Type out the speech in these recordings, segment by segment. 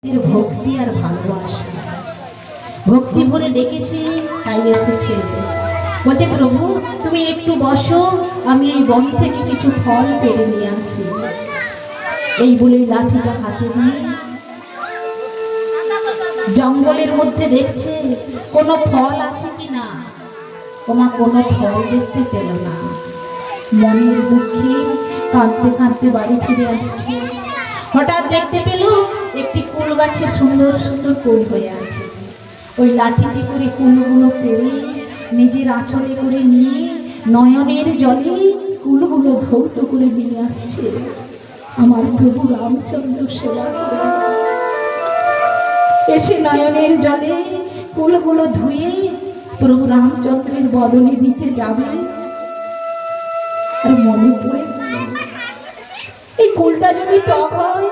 ভক্তি আর ভালোবাসা, ভক্তি ভরে ডেকেছি তাই এসেছে। বলছে প্রভু তুমি একটু বসো, আমি এই বন থেকে কিছু ফল পেড়ে নিয়ে আসি। এই বলে লাঠিটা হাতে নিয়ে জঙ্গলের মধ্যে দেখছে কোনো ফল আছে কিনা। ওমা কোনো ফল দেখতে পেল না। মনের দুঃখে কাঁদতে কাঁদতে বাড়ি ফিরে আসছে। হঠাৎ দেখতে পেল একটি কুল গাছে সুন্দর সুন্দর কুল হয়ে আছে। ওই লাঠিটি করে কুলগুলো পেরে নিজের আঁচলে করে নিয়ে নয়নের জলে কুলগুলো ধৌত করে নিয়ে আসছে। আমার প্রভু রামচন্দ্র সেবা করে এসে নয়নের জলে কুলগুলো ধুয়ে প্রভু রামচন্দ্রের বদনে দিতে যাবে। আর মনে পড়ে এই কুলটা যদি টক হয়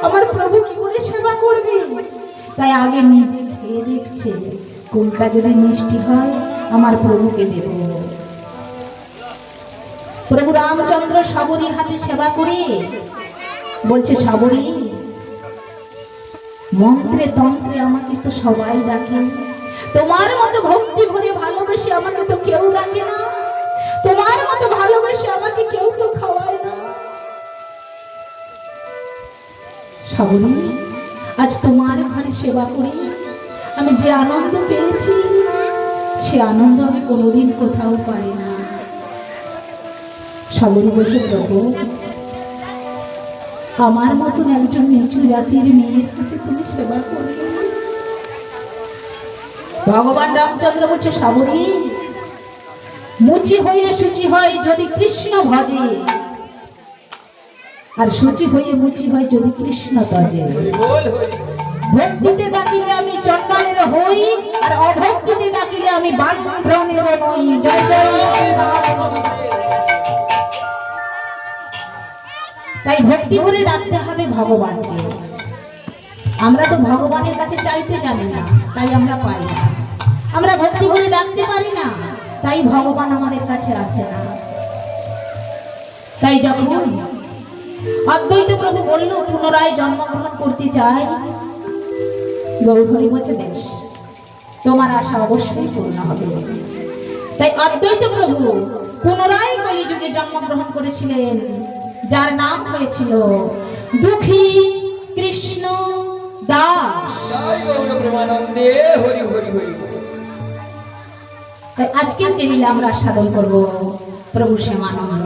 আমার প্রভু কি করে সেবা করবে। তাই আগে নিজে খেয়ে দেখছে, কুলটা যদি মিষ্টি হয় আমার প্রভুকে দেব। প্রভু রামচন্দ্র সাবরী হাতে সেবা করে বলছে, সাবরী মন্ত্রে তন্ত্রে আমাকে তো সবাই ডাকে, তোমার মতো ভক্তি ভরে ভালোবেসে আমাকে তো কেউ ডাকে না, তোমার মতো ভালোবেসে আমাকে কেউ তো খাওয়ায় না। সাবরী আজ তোমার ঘরে সেবা করে আমি যে আনন্দ পেয়েছি সে আনন্দ আমি কোনোদিন কোথাও পাই না। সাবরী বসে, প্রভু আমার মতন একজন নিচু জাতির মেয়ের হাতে তুমি সেবা করবে। ভগবান রামচন্দ্র বলছে, সাবরী মুচি হয়ে শুচি হয় যদি কৃষ্ণ ভজে, আর শুচি হয়ে মুচি হয় যদি কৃষ্ণ তজে। ভক্তিতে ডাকিলে আমি চণ্ডালের হই, আর অভক্তিতে ডাকিলে আমি বানপ্রাণের নই। জয় জয় রামচন্দ্র। তাই ভক্তি করে ডাকতে হবে ভগবানকে। আমরা তো ভগবানের কাছে চাইতে জানি না, তাই আমরা পাই না। আমরা ভক্তি করে ডাকতে পারি না, তাই ভগবান আমাদের কাছে আসে না। তাই যখন অদ্বৈত প্রভু বলল পুনরায় জন্মগ্রহণ করতে চাই, গৌরহরি বলছে বেশ, তোমার আশা অবশ্যই পূর্ণ হবে। তাই অদ্বৈত প্রভু পুনরায় কলিযুগে জন্মগ্রহণ করেছিলেন, যার নাম হয়েছিল দুঃখী কৃষ্ণ দাস। তাই আজকের যে লীলা আমরা সাধন করব প্রভু শ্যামানন্দ।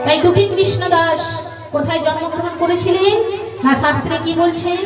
তাই দুঃখী কৃষ্ণ দাস কোথায় জন্মগ্রহণ করেছিলেন না শাস্ত্রে কি বলছেন?